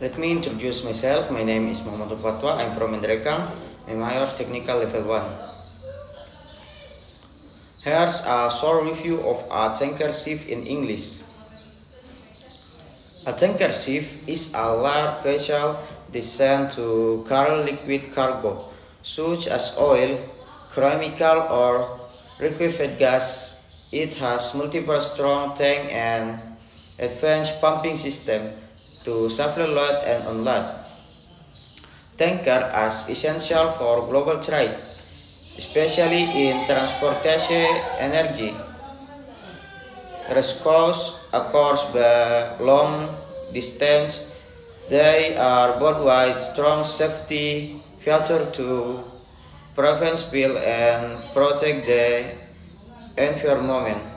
Let me introduce myself. My name is Muhammad Fatwa. I'm from Indrekang, Mayor Technical Level 1. Here's a short review of a tanker ship in English. A tanker ship is a large vessel designed to carry liquid cargo, such as oil, chemical, or liquefied gas. It has multiple strong tank and advanced pumping system to supply load and unload. Tanker are essential for global trade, especially in transportation energy. Across the long distance, they are built with strong safety features to prevent spill and protect the environment.